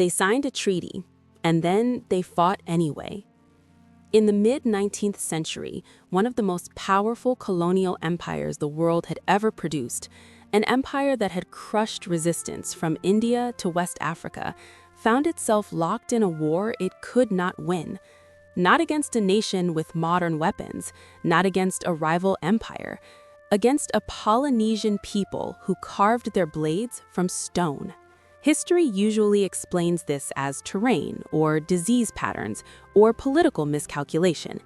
They signed a treaty, and then they fought anyway. In the mid-19th century, one of the most powerful colonial empires the world had ever produced, an empire that had crushed resistance from India to West Africa, found itself locked in a war it could not win. Not against a nation with modern weapons, not against a rival empire, against a Polynesian people who carved their blades from stone. History usually explains this as terrain, or disease patterns, or political miscalculation.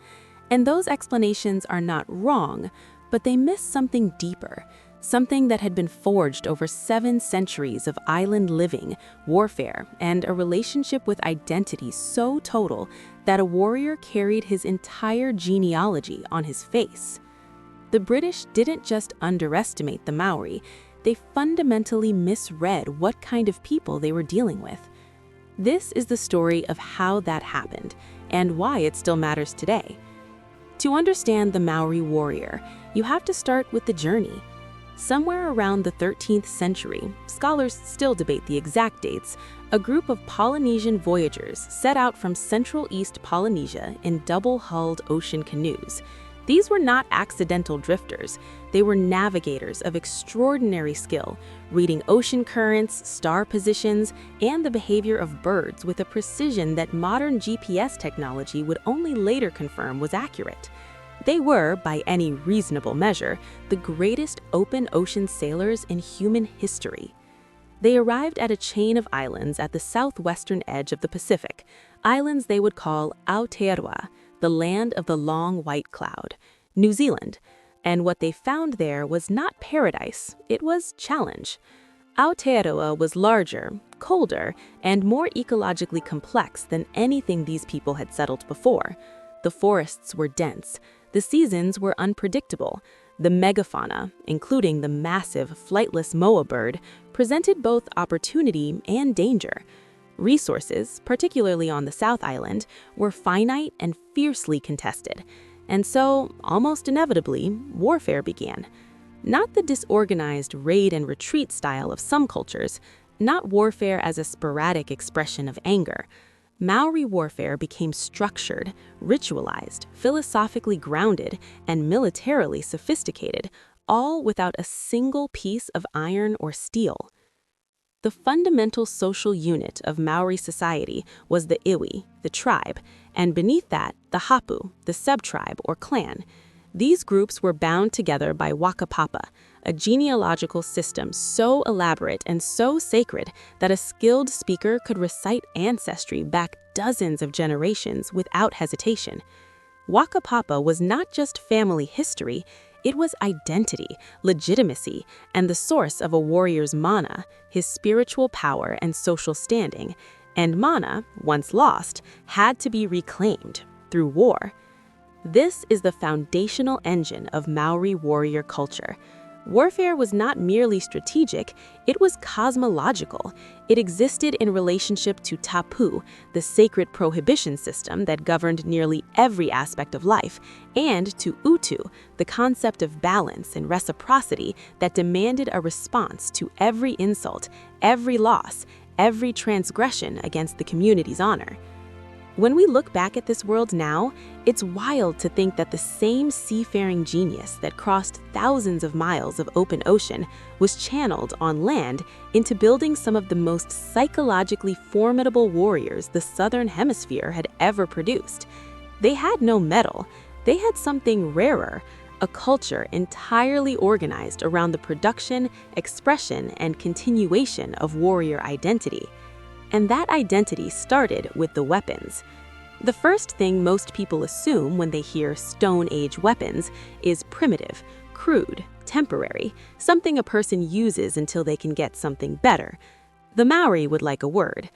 And those explanations are not wrong, but they miss something deeper, something that had been forged over 7 centuries of island living, warfare, and a relationship with identity so total that a warrior carried his entire genealogy on his face. The British didn't just underestimate the Maori, they fundamentally misread what kind of people they were dealing with. This is the story of how that happened, and why it still matters today. To understand the Maori warrior, you have to start with the journey. Somewhere around the 13th century, scholars still debate the exact dates, a group of Polynesian voyagers set out from Central East Polynesia in double-hulled ocean canoes. These were not accidental drifters. They were navigators of extraordinary skill, reading ocean currents, star positions, and the behavior of birds with a precision that modern GPS technology would only later confirm was accurate. They were, by any reasonable measure, the greatest open ocean sailors in human history. They arrived at a chain of islands at the southwestern edge of the Pacific, islands they would call Aotearoa, the land of the long white cloud, New Zealand, and what they found there was not paradise, it was challenge. Aotearoa was larger, colder, and more ecologically complex than anything these people had settled before. The forests were dense, the seasons were unpredictable. The megafauna, including the massive flightless moa bird, presented both opportunity and danger. Resources, particularly on the South Island, were finite and fiercely contested, and so, almost inevitably, warfare began. Not the disorganized raid and retreat style of some cultures, not warfare as a sporadic expression of anger. Maori warfare became structured, ritualized, philosophically grounded, and militarily sophisticated, all without a single piece of iron or steel. The fundamental social unit of Maori society was the iwi, the tribe, and beneath that, the hapu, the sub-tribe or clan. These groups were bound together by wakapapa, a genealogical system so elaborate and so sacred that a skilled speaker could recite ancestry back dozens of generations without hesitation. Wakapapa was not just family history, it was identity, legitimacy, and the source of a warrior's mana, his spiritual power and social standing. And mana, once lost, had to be reclaimed through war. This is the foundational engine of Maori warrior culture. Warfare was not merely strategic, it was cosmological. It existed in relationship to tapu, the sacred prohibition system that governed nearly every aspect of life, and to utu, the concept of balance and reciprocity that demanded a response to every insult, every loss, every transgression against the community's honor. When we look back at this world now, it's wild to think that the same seafaring genius that crossed thousands of miles of open ocean was channeled on land into building some of the most psychologically formidable warriors the Southern Hemisphere had ever produced. They had no metal, they had something rarer, a culture entirely organized around the production, expression, and continuation of warrior identity. And that identity started with the weapons. The first thing most people assume when they hear Stone Age weapons is primitive, crude, temporary, something a person uses until they can get something better. The Maori would like a word.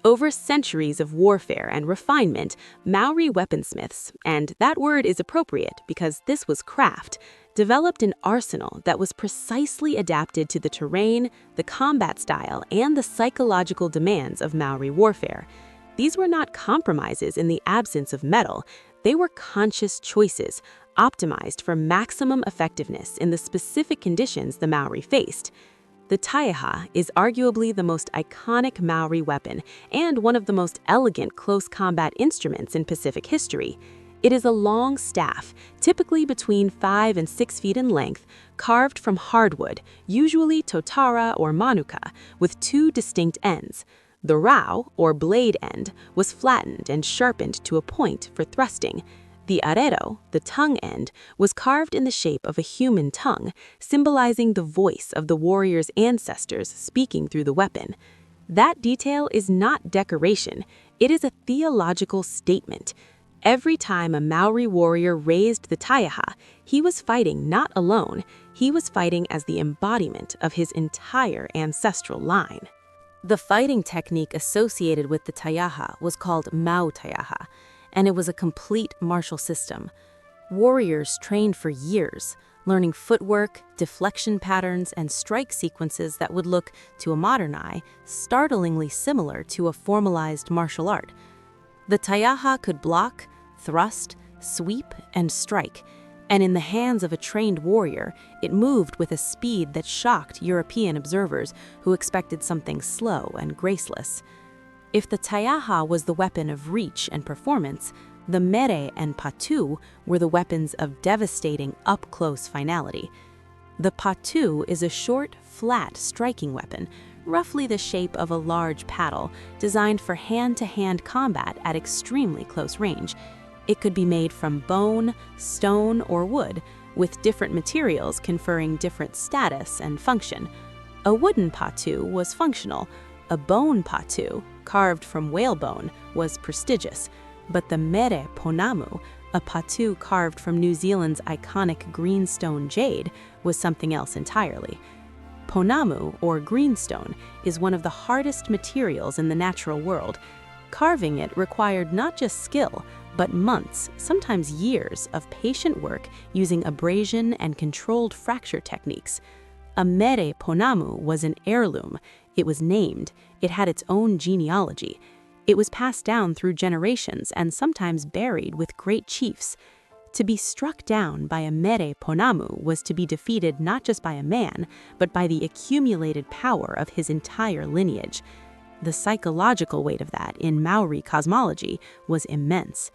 Over centuries of warfare and refinement, Maori weaponsmiths, and that word is appropriate because this was craft, developed an arsenal that was precisely adapted to the terrain, the combat style, and the psychological demands of Maori warfare. These were not compromises in the absence of metal, they were conscious choices, optimized for maximum effectiveness in the specific conditions the Maori faced. The taiaha is arguably the most iconic Maori weapon and one of the most elegant close combat instruments in Pacific history. It is a long staff, typically between 5 and 6 feet in length, carved from hardwood, usually totara or manuka, with 2 distinct ends. The rao, or blade end, was flattened and sharpened to a point for thrusting. The arero, the tongue end, was carved in the shape of a human tongue, symbolizing the voice of the warrior's ancestors speaking through the weapon. That detail is not decoration, it is a theological statement. Every time a Maori warrior raised the taiaha, he was fighting not alone, he was fighting as the embodiment of his entire ancestral line. The fighting technique associated with the taiaha was called mau taiaha, and it was a complete martial system. Warriors trained for years, learning footwork, deflection patterns, and strike sequences that would look, to a modern eye, startlingly similar to a formalized martial art. The taiaha could block, thrust, sweep, and strike, and in the hands of a trained warrior, it moved with a speed that shocked European observers who expected something slow and graceless. If the taiaha was the weapon of reach and performance, the mere and patu were the weapons of devastating up-close finality. The patu is a short, flat striking weapon, roughly the shape of a large paddle, designed for hand-to-hand combat at extremely close range. It could be made from bone, stone, or wood, with different materials conferring different status and function. A wooden patu was functional. A bone patu, carved from whalebone, was prestigious. But the mere ponamu, a patu carved from New Zealand's iconic greenstone jade, was something else entirely. Ponamu, or greenstone, is one of the hardest materials in the natural world. Carving it required not just skill, but months, sometimes years, of patient work using abrasion and controlled fracture techniques. A mere ponamu was an heirloom. It was named. It had its own genealogy. It was passed down through generations and sometimes buried with great chiefs. To be struck down by a mere ponamu was to be defeated not just by a man, but by the accumulated power of his entire lineage. The psychological weight of that in Maori cosmology was immense.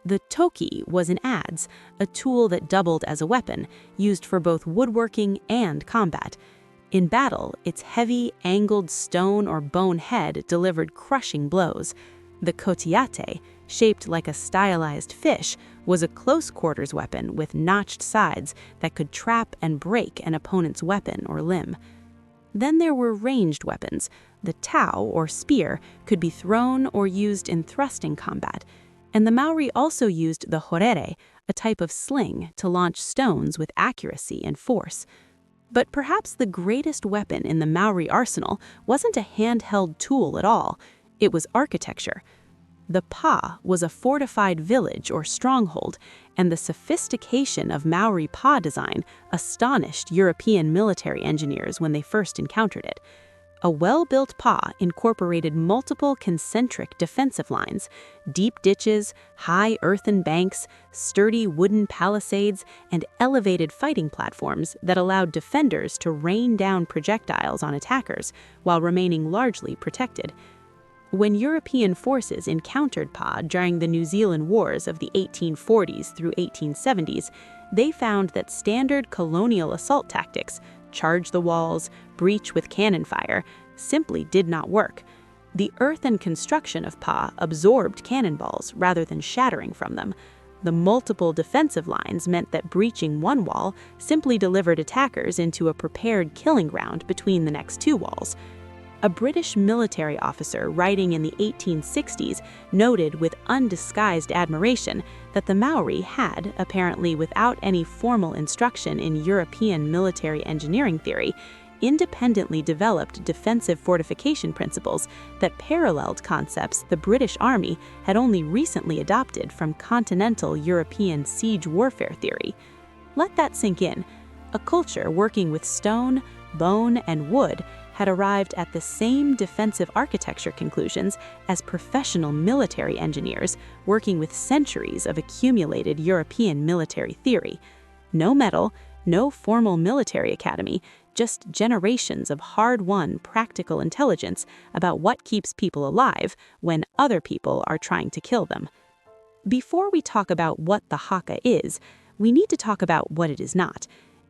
The toki was an adze, a tool that doubled as a weapon, used for both woodworking and combat. In battle, its heavy, angled stone or bone head delivered crushing blows. The kotiate, shaped like a stylized fish, was a close-quarters weapon with notched sides that could trap and break an opponent's weapon or limb. Then there were ranged weapons. The tau, or spear, could be thrown or used in thrusting combat. And the Maori also used the horere, a type of sling, to launch stones with accuracy and force. But perhaps the greatest weapon in the Maori arsenal wasn't a handheld tool at all. It was architecture. The pa was a fortified village or stronghold, and the sophistication of Maori pa design astonished European military engineers when they first encountered it. A well-built pa incorporated multiple concentric defensive lines, deep ditches, high earthen banks, sturdy wooden palisades, and elevated fighting platforms that allowed defenders to rain down projectiles on attackers while remaining largely protected. When European forces encountered pa during the New Zealand Wars of the 1840s through 1870s, they found that standard colonial assault tactics, charge the walls, breach with cannon fire, simply did not work. The earthen construction of pa absorbed cannonballs rather than shattering from them. The multiple defensive lines meant that breaching one wall simply delivered attackers into a prepared killing ground between the next two walls. A British military officer writing in the 1860s noted with undisguised admiration that the Maori had, apparently without any formal instruction in European military engineering theory, independently developed defensive fortification principles that paralleled concepts the British Army had only recently adopted from continental European siege warfare theory. Let that sink in. A culture working with stone, bone, and wood had arrived at the same defensive architecture conclusions as professional military engineers working with centuries of accumulated European military theory. No medal, no formal military academy, just generations of hard-won practical intelligence about what keeps people alive when other people are trying to kill them. Before we talk about what the haka is, we need to talk about what it is not.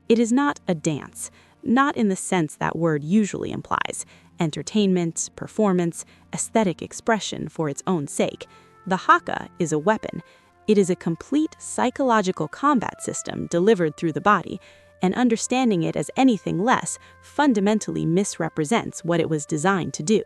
It is not a dance, not in the sense that word usually implies: entertainment, performance, aesthetic expression for its own sake. The haka is a weapon. It is a complete psychological combat system delivered through the body, and understanding it as anything less fundamentally misrepresents what it was designed to do.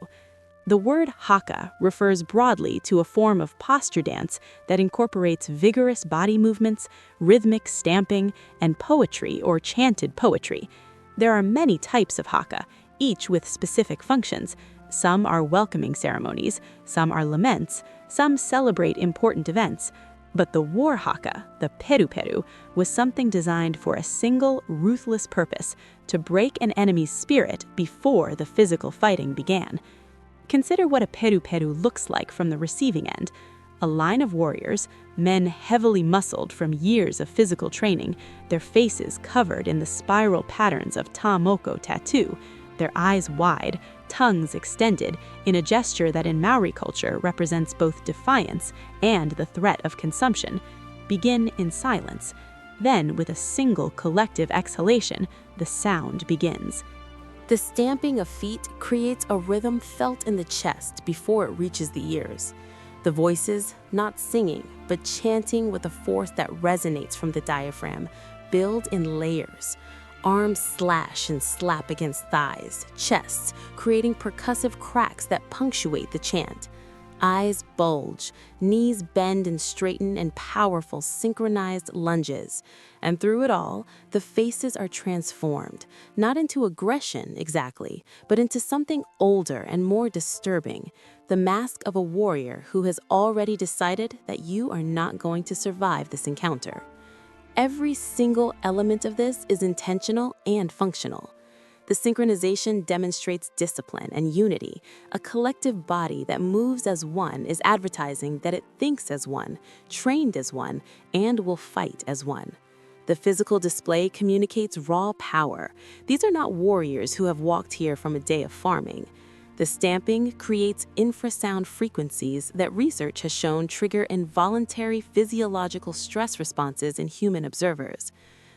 The word haka refers broadly to a form of posture dance that incorporates vigorous body movements, rhythmic stamping, and poetry or chanted poetry. There are many types of haka, each with specific functions. Some are welcoming ceremonies, some are laments, some celebrate important events. But the war haka, the peru-peru, was something designed for a single, ruthless purpose: to break an enemy's spirit before the physical fighting began. Consider what a peru-peru looks like from the receiving end. A line of warriors, men heavily muscled from years of physical training, their faces covered in the spiral patterns of ta-moko tattoo, their eyes wide, tongues extended, in a gesture that in Maori culture represents both defiance and the threat of consumption, begin in silence. Then, with a single collective exhalation, the sound begins. The stamping of feet creates a rhythm felt in the chest before it reaches the ears. The voices, not singing, but chanting with a force that resonates from the diaphragm, build in layers. Arms slash and slap against thighs, chests, creating percussive cracks that punctuate the chant. Eyes bulge, knees bend and straighten in powerful synchronized lunges. And through it all, the faces are transformed, not into aggression exactly, but into something older and more disturbing: the mask of a warrior who has already decided that you are not going to survive this encounter. Every single element of this is intentional and functional. The synchronization demonstrates discipline and unity. A collective body that moves as one is advertising that it thinks as one, trained as one, and will fight as one. The physical display communicates raw power. These are not warriors who have walked here from a day of farming. The stamping creates infrasound frequencies that research has shown trigger involuntary physiological stress responses in human observers.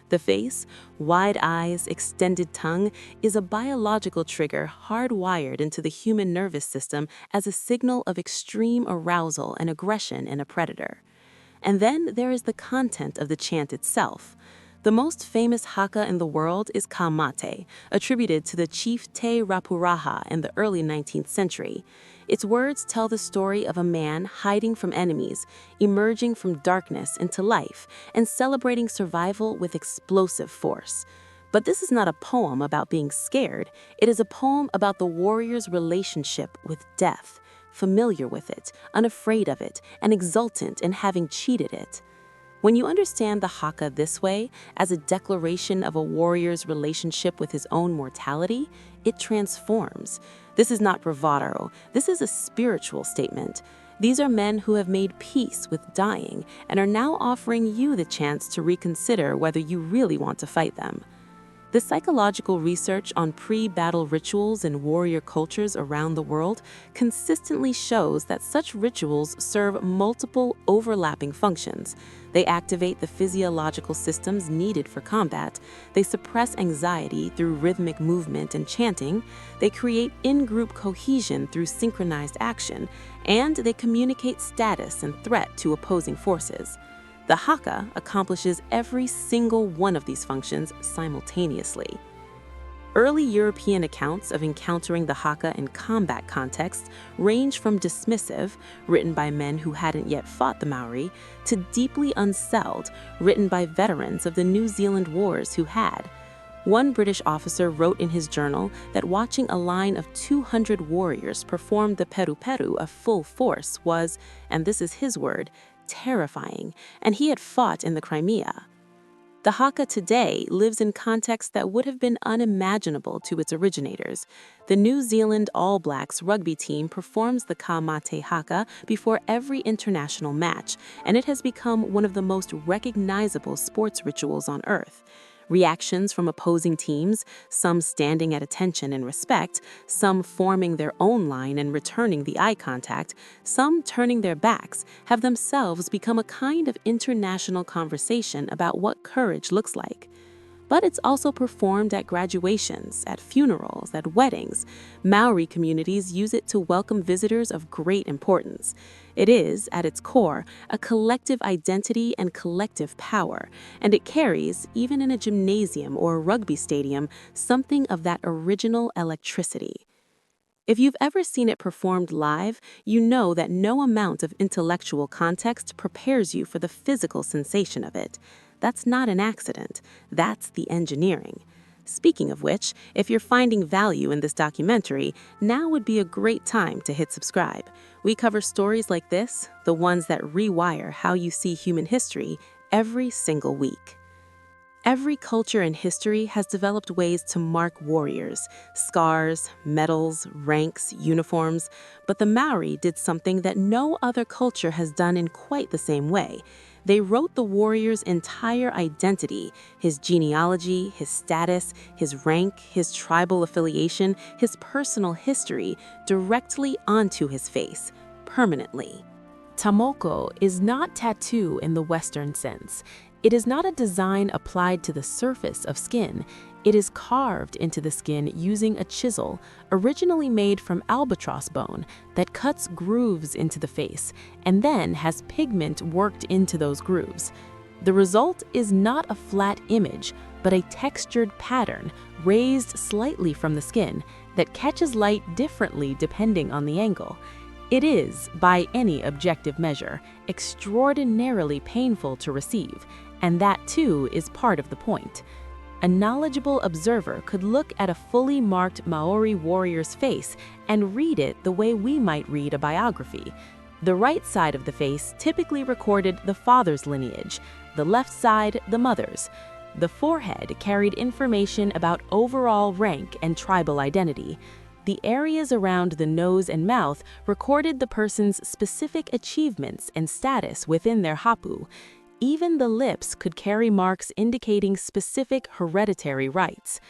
The face, wide eyes, extended tongue, is a biological trigger hardwired into the human nervous system as a signal of extreme arousal and aggression in a predator. And then there is the content of the chant itself. The most famous haka in the world is ka mate, attributed to the chief Te Rapuraha in the early 19th century. Its words tell the story of a man hiding from enemies, emerging from darkness into life, and celebrating survival with explosive force. But this is not a poem about being scared. It is a poem about the warrior's relationship with death, familiar with it, unafraid of it, and exultant in having cheated it. When you understand the haka this way, as a declaration of a warrior's relationship with his own mortality, it transforms. This is not bravado. This is a spiritual statement. These are men who have made peace with dying and are now offering you the chance to reconsider whether you really want to fight them. The psychological research on pre-battle rituals in warrior cultures around the world consistently shows that such rituals serve multiple overlapping functions. They activate the physiological systems needed for combat, they suppress anxiety through rhythmic movement and chanting, they create in-group cohesion through synchronized action, and they communicate status and threat to opposing forces. The haka accomplishes every single one of these functions simultaneously. Early European accounts of encountering the haka in combat contexts range from dismissive, written by men who hadn't yet fought the Maori, to deeply unselled, written by veterans of the New Zealand wars who had. One British officer wrote in his journal that watching a line of 200 warriors perform the peru-peru at full force was, and this is his word, terrifying, and he had fought in the Crimea. The haka today lives in contexts that would have been unimaginable to its originators. The New Zealand All Blacks rugby team performs the ka mate haka before every international match, and it has become one of the most recognizable sports rituals on earth. Reactions from opposing teams, some standing at attention and respect, some forming their own line and returning the eye contact, some turning their backs, have themselves become a kind of international conversation about what courage looks like. But it's also performed at graduations, at funerals, at weddings. Maori communities use it to welcome visitors of great importance. It is, at its core, a collective identity and collective power, and it carries, even in a gymnasium or a rugby stadium, something of that original electricity. If you've ever seen it performed live, you know that no amount of intellectual context prepares you for the physical sensation of it. That's not an accident. That's the engineering. Speaking of which, if you're finding value in this documentary, now would be a great time to hit subscribe. We cover stories like this, the ones that rewire how you see human history, every single week. Every culture in history has developed ways to mark warriors, scars, medals, ranks, uniforms, but the Maori did something that no other culture has done in quite the same way. They wrote the warrior's entire identity, his genealogy, his status, his rank, his tribal affiliation, his personal history, directly onto his face, permanently. Tomoko is not tattoo in the Western sense. It is not a design applied to the surface of skin. It is carved into the skin using a chisel, originally made from albatross bone, that cuts grooves into the face and then has pigment worked into those grooves. The result is not a flat image, but a textured pattern raised slightly from the skin that catches light differently depending on the angle. It is, by any objective measure, extraordinarily painful to receive, and that too is part of the point. A knowledgeable observer could look at a fully marked Maori warrior's face and read it the way we might read a biography. The right side of the face typically recorded the father's lineage, the left side the mother's. The forehead carried information about overall rank and tribal identity. The areas around the nose and mouth recorded the person's specific achievements and status within their hapu. Even the lips could carry marks indicating specific hereditary rights.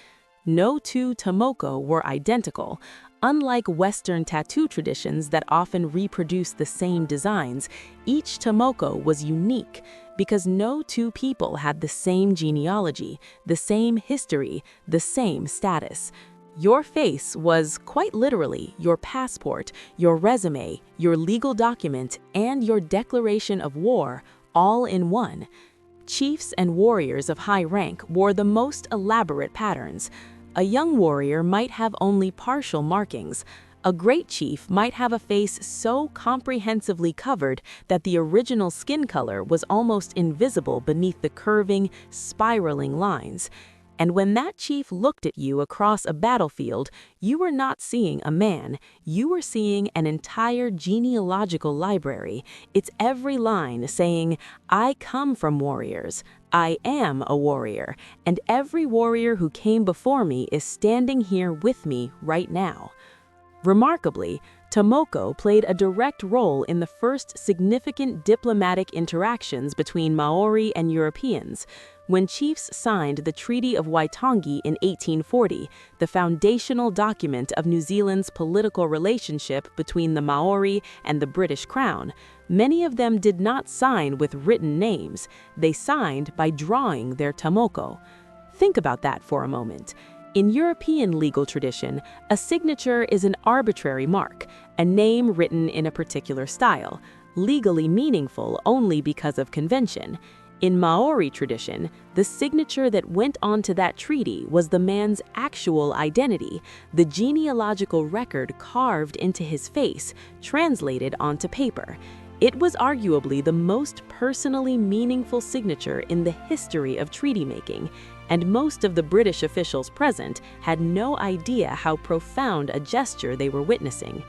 No two tomoko were identical. Unlike Western tattoo traditions that often reproduce the same designs, each tomoko was unique because no two people had the same genealogy, the same history, the same status. Your face was, quite literally, your passport, your resume, your legal document, and your declaration of war, all in one. Chiefs and warriors of high rank wore the most elaborate patterns. A young warrior might have only partial markings. A great chief might have a face so comprehensively covered that the original skin color was almost invisible beneath the curving, spiraling lines. And when that chief looked at you across a battlefield, you were not seeing a man, you were seeing an entire genealogical library, its every line saying, "I come from warriors, I am a warrior, and every warrior who came before me is standing here with me right now." Remarkably, tomoko played a direct role in the first significant diplomatic interactions between Maori and Europeans. When chiefs signed the Treaty of Waitangi in 1840, the foundational document of New Zealand's political relationship between the Maori and the British Crown, many of them did not sign with written names. They signed by drawing their tomoko. Think about that for a moment. In European legal tradition, a signature is an arbitrary mark, a name written in a particular style, legally meaningful only because of convention. In Maori tradition, the signature that went onto that treaty was the man's actual identity, the genealogical record carved into his face, translated onto paper. It was arguably the most personally meaningful signature in the history of treaty making, and most of the British officials present had no idea how profound a gesture they were witnessing.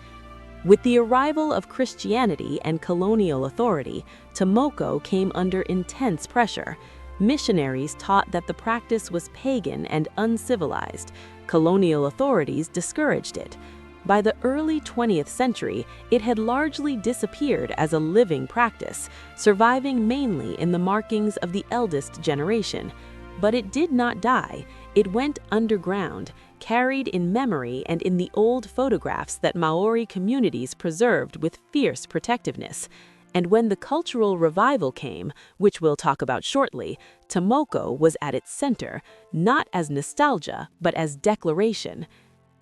With the arrival of Christianity and colonial authority, tomoko came under intense pressure. Missionaries taught that the practice was pagan and uncivilized. Colonial authorities discouraged it. By the early 20th century, it had largely disappeared as a living practice, surviving mainly in the markings of the eldest generation. But it did not die. It went underground, carried in memory and in the old photographs that Maori communities preserved with fierce protectiveness. And when the cultural revival came, which we'll talk about shortly, Tomoko was at its center, not as nostalgia, but as declaration.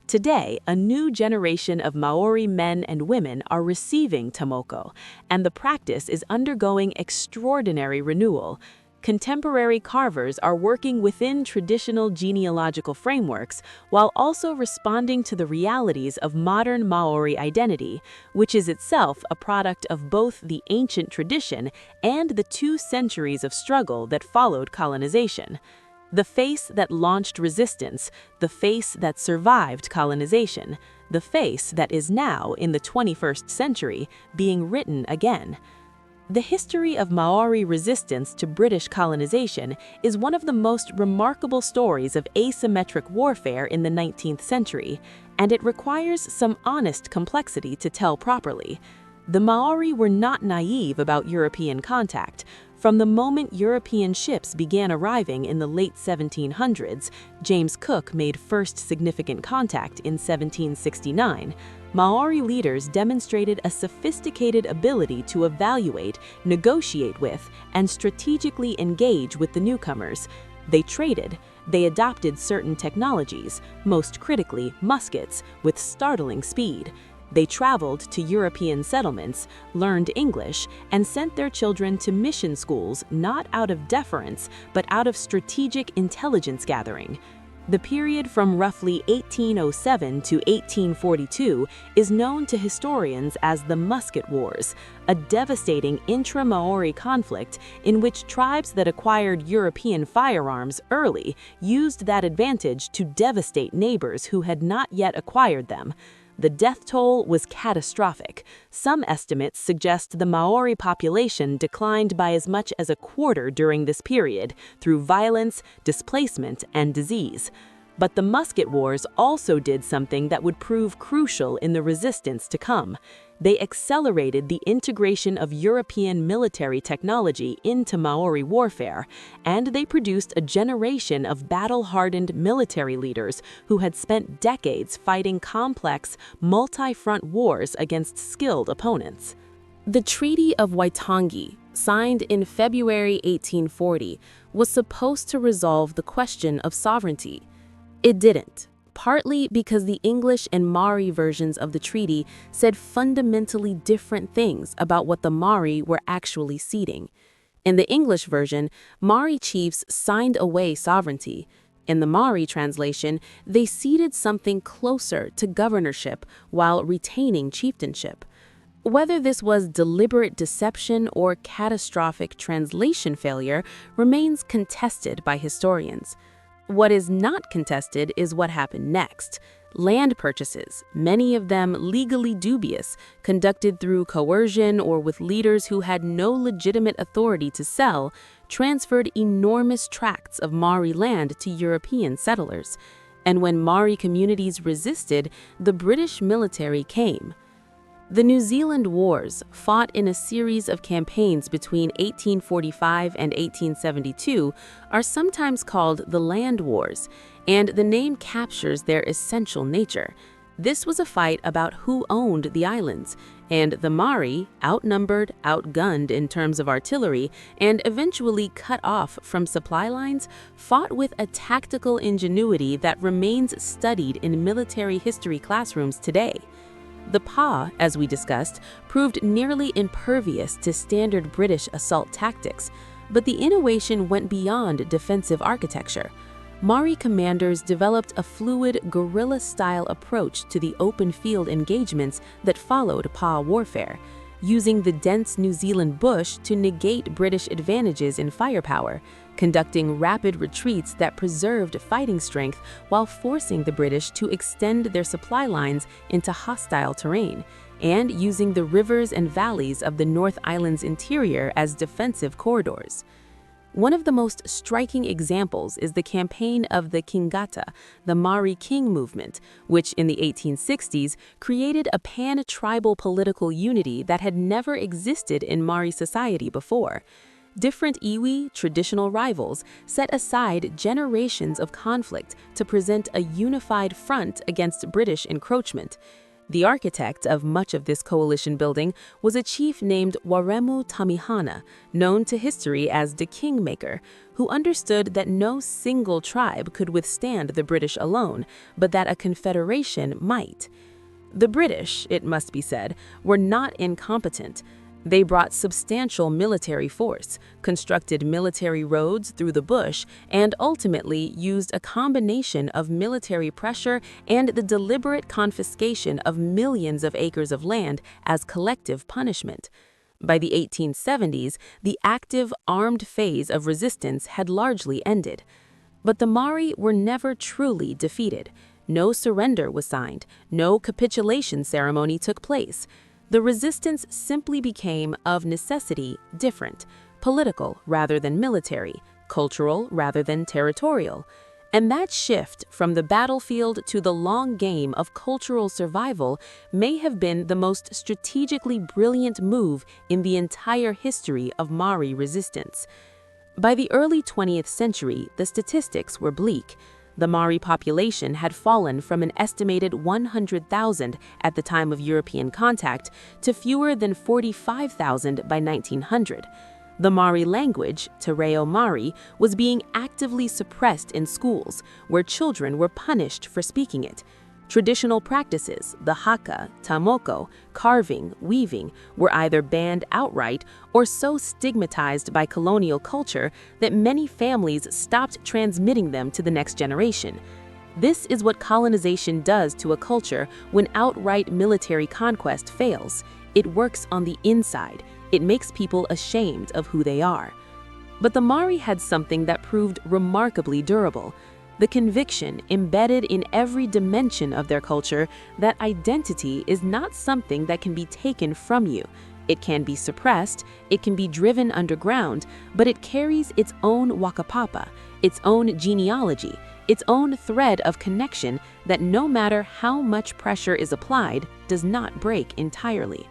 Today, a new generation of Maori men and women are receiving Tomoko, and the practice is undergoing extraordinary renewal. Contemporary carvers are working within traditional genealogical frameworks while also responding to the realities of modern Maori identity, which is itself a product of both the ancient tradition and the 2 centuries of struggle that followed colonization. The face that launched resistance, the face that survived colonization, the face that is now, in the 21st century, being written again. The history of Maori resistance to British colonization is one of the most remarkable stories of asymmetric warfare in the 19th century, and it requires some honest complexity to tell properly. The Maori were not naive about European contact. From the moment European ships began arriving in the late 1700s, James Cook made first significant contact in 1769. Maori leaders demonstrated a sophisticated ability to evaluate, negotiate with, and strategically engage with the newcomers. They traded. They adopted certain technologies, most critically muskets, with startling speed. They traveled to European settlements, learned English, and sent their children to mission schools not out of deference, but out of strategic intelligence gathering. The period from roughly 1807 to 1842 is known to historians as the Musket Wars, a devastating intra-Maori conflict in which tribes that acquired European firearms early used that advantage to devastate neighbors who had not yet acquired them. The death toll was catastrophic. Some estimates suggest the Maori population declined by as much as a quarter during this period through violence, displacement, and disease. But the Musket Wars also did something that would prove crucial in the resistance to come. They accelerated the integration of European military technology into Maori warfare, and they produced a generation of battle-hardened military leaders who had spent decades fighting complex, multi-front wars against skilled opponents. The Treaty of Waitangi, signed in February 1840, was supposed to resolve the question of sovereignty. It didn't, partly because the English and Maori versions of the treaty said fundamentally different things about what the Maori were actually ceding. In the English version, Maori chiefs signed away sovereignty. In the Maori translation, they ceded something closer to governorship while retaining chieftainship. Whether this was deliberate deception or catastrophic translation failure remains contested by historians. What is not contested is what happened next. Land purchases, many of them legally dubious, conducted through coercion or with leaders who had no legitimate authority to sell, transferred enormous tracts of Maori land to European settlers. And when Maori communities resisted, the British military came. The New Zealand Wars, fought in a series of campaigns between 1845 and 1872, are sometimes called the Land Wars, and the name captures their essential nature. This was a fight about who owned the islands, and the Maori, outnumbered, outgunned in terms of artillery, and eventually cut off from supply lines, fought with a tactical ingenuity that remains studied in military history classrooms today. The Pa, as we discussed, proved nearly impervious to standard British assault tactics, but the innovation went beyond defensive architecture. Maori commanders developed a fluid, guerrilla-style approach to the open field engagements that followed Pa warfare, using the dense New Zealand bush to negate British advantages in firepower, conducting rapid retreats that preserved fighting strength while forcing the British to extend their supply lines into hostile terrain, and using the rivers and valleys of the North Island's interior as defensive corridors. One of the most striking examples is the campaign of the Kingata, the Maori King movement, which in the 1860s created a pan-tribal political unity that had never existed in Maori society before. Different iwi, traditional rivals, set aside generations of conflict to present a unified front against British encroachment. The architect of much of this coalition building was a chief named Waremu Tamihana, known to history as the Kingmaker, who understood that no single tribe could withstand the British alone, but that a confederation might. The British, it must be said, were not incompetent. They brought substantial military force, constructed military roads through the bush, and ultimately used a combination of military pressure and the deliberate confiscation of millions of acres of land as collective punishment. By the 1870s, the active, armed phase of resistance had largely ended. But the Maori were never truly defeated. No surrender was signed, no capitulation ceremony took place. The resistance simply became, of necessity, different, political rather than military, cultural rather than territorial. And that shift from the battlefield to the long game of cultural survival may have been the most strategically brilliant move in the entire history of Maori resistance. By the early 20th century, the statistics were bleak. The Maori population had fallen from an estimated 100,000 at the time of European contact to fewer than 45,000 by 1900. The Maori language, Te Reo Māori, was being actively suppressed in schools, where children were punished for speaking it. Traditional practices, the haka, tamoko, carving, weaving, were either banned outright or so stigmatized by colonial culture that many families stopped transmitting them to the next generation. This is what colonization does to a culture when outright military conquest fails. It works on the inside. It makes people ashamed of who they are. But the Maori had something that proved remarkably durable. The conviction embedded in every dimension of their culture that identity is not something that can be taken from you. It can be suppressed, it can be driven underground, but it carries its own wakapapa, its own genealogy, its own thread of connection that no matter how much pressure is applied, does not break entirely.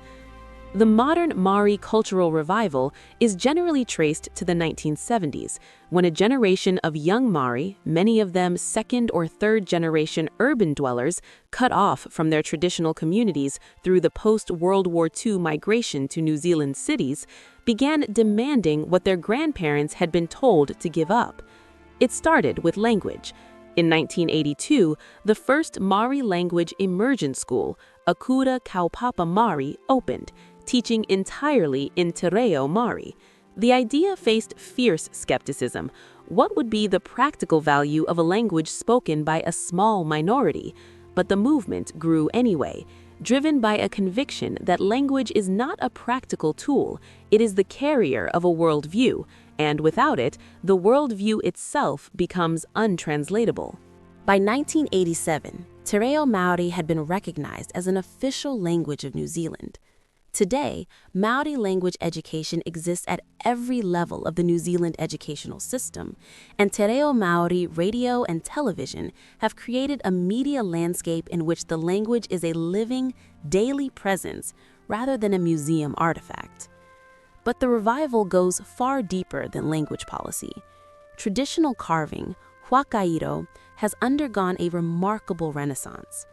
The modern Maori cultural revival is generally traced to the 1970s, when a generation of young Maori, many of them second or third generation urban dwellers, cut off from their traditional communities through the post-World War II migration to New Zealand cities, began demanding what their grandparents had been told to give up. It started with language. In 1982, the first Maori language immersion school, Akura Kaupapa Māori, opened, teaching entirely in Te Reo Māori. The idea faced fierce skepticism. What would be the practical value of a language spoken by a small minority? But the movement grew anyway, driven by a conviction that language is not a practical tool, it is the carrier of a worldview, and without it, the worldview itself becomes untranslatable. By 1987, Te Reo Māori had been recognized as an official language of New Zealand. Today, Maori language education exists at every level of the New Zealand educational system, and Te Reo Māori radio and television have created a media landscape in which the language is a living, daily presence rather than a museum artifact. But the revival goes far deeper than language policy. Traditional carving, huakairo, has undergone a remarkable renaissance.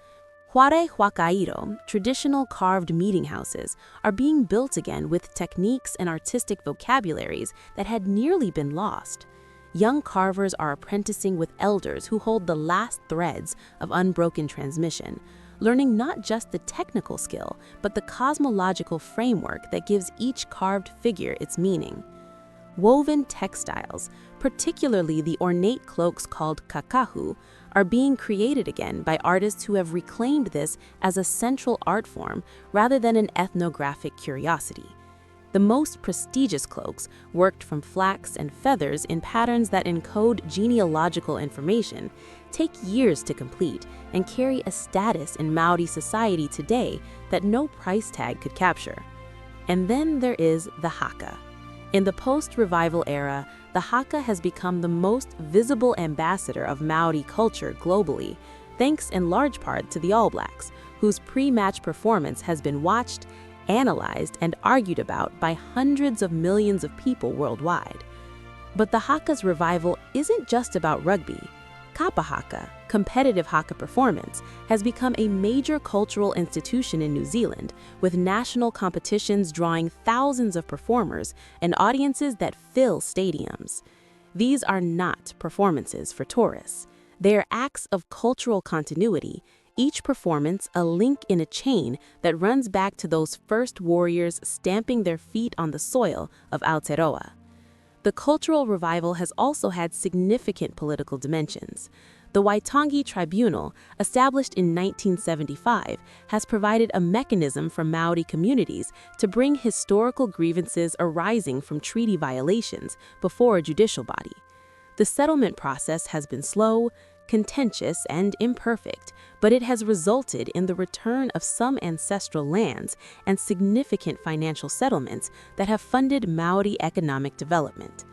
Whare huakairo, traditional carved meeting houses, are being built again with techniques and artistic vocabularies that had nearly been lost. Young carvers are apprenticing with elders who hold the last threads of unbroken transmission, learning not just the technical skill, but the cosmological framework that gives each carved figure its meaning. Woven textiles, particularly the ornate cloaks called kakahu, are being created again by artists who have reclaimed this as a central art form rather than an ethnographic curiosity. The most prestigious cloaks, worked from flax and feathers in patterns that encode genealogical information, take years to complete and carry a status in Maori society today that no price tag could capture. And then there is the haka. In the post-revival era, the haka has become the most visible ambassador of Maori culture globally, thanks in large part to the All Blacks, whose pre-match performance has been watched analyzed and argued about by hundreds of millions of people worldwide. But the haka's revival isn't just about rugby. Kapa haka, competitive haka performance, has become a major cultural institution in New Zealand, with national competitions drawing thousands of performers and audiences that fill stadiums. These are not performances for tourists. They are acts of cultural continuity, each performance a link in a chain that runs back to those first warriors stamping their feet on the soil of Aotearoa. The cultural revival has also had significant political dimensions. The Waitangi Tribunal, established in 1975, has provided a mechanism for Maori communities to bring historical grievances arising from treaty violations before a judicial body. The settlement process has been slow, contentious, and imperfect, but it has resulted in the return of some ancestral lands and significant financial settlements that have funded Maori economic development.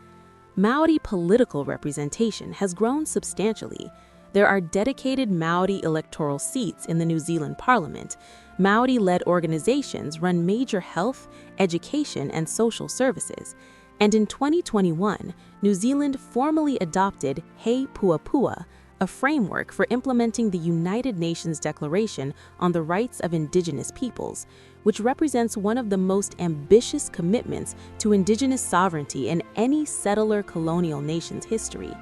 Maori political representation has grown substantially. There are dedicated Maori electoral seats in the New Zealand Parliament. Maori-led organizations run major health, education, and social services. And in 2021, New Zealand formally adopted Hei Puapua, a framework for implementing the United Nations Declaration on the Rights of Indigenous Peoples, which represents one of the most ambitious commitments to indigenous sovereignty in any settler colonial nation's history.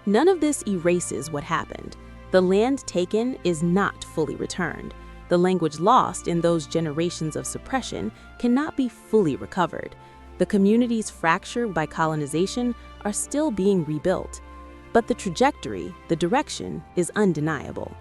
None of this erases what happened. The land taken is not fully returned. The language lost in those generations of suppression cannot be fully recovered. The communities fractured by colonization are still being rebuilt. But the trajectory, the direction, is undeniable.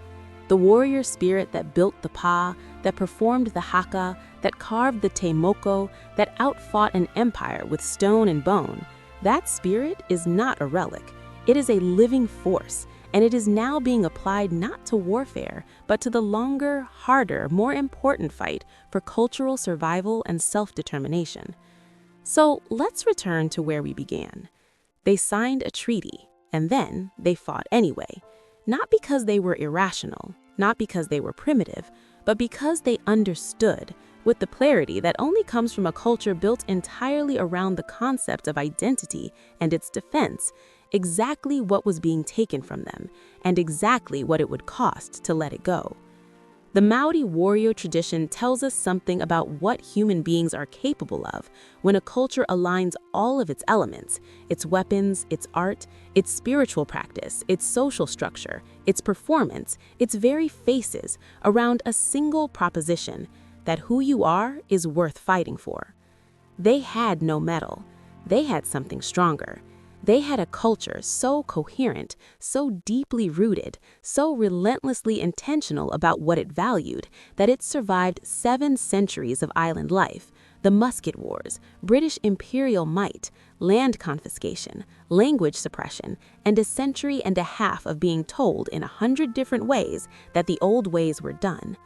The warrior spirit that built the pa, that performed the haka, that carved the te moko, that outfought an empire with stone and bone, that spirit is not a relic. It is a living force, and it is now being applied not to warfare, but to the longer, harder, more important fight for cultural survival and self-determination. So let's return to where we began. They signed a treaty. And then they fought anyway, not because they were irrational, not because they were primitive, but because they understood, with the clarity that only comes from a culture built entirely around the concept of identity and its defense, exactly what was being taken from them, and exactly what it would cost to let it go. The Maori warrior tradition tells us something about what human beings are capable of when a culture aligns all of its elements, its weapons, its art, its spiritual practice, its social structure, its performance, its very faces, around a single proposition, that who you are is worth fighting for. They had no metal. They had something stronger. They had a culture so coherent, so deeply rooted, so relentlessly intentional about what it valued, that it survived 7 centuries of island life, the musket wars, British imperial might, land confiscation, language suppression, and a century and a half of being told in 100 different ways that the old ways were done.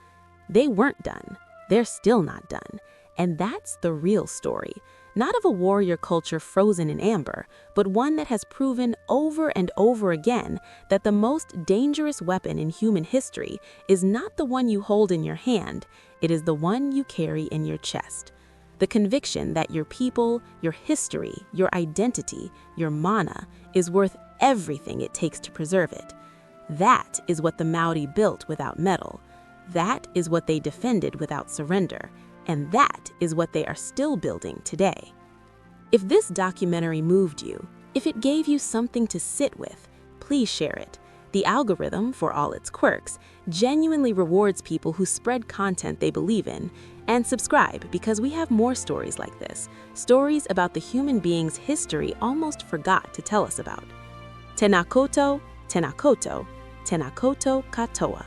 They weren't done. They're still not done. And that's the real story. Not of a warrior culture frozen in amber, but one that has proven over and over again that the most dangerous weapon in human history is not the one you hold in your hand, it is the one you carry in your chest. The conviction that your people, your history, your identity, your mana is worth everything it takes to preserve it. That is what the Maori built without metal. That is what they defended without surrender. And that is what they are still building today. If this documentary moved you, if it gave you something to sit with, please share it. The algorithm, for all its quirks, genuinely rewards people who spread content they believe in. And subscribe, because we have more stories like this, stories about the human beings history almost forgot to tell us about. Tēnā koutou, tēnā koutou, tēnā koutou katoa.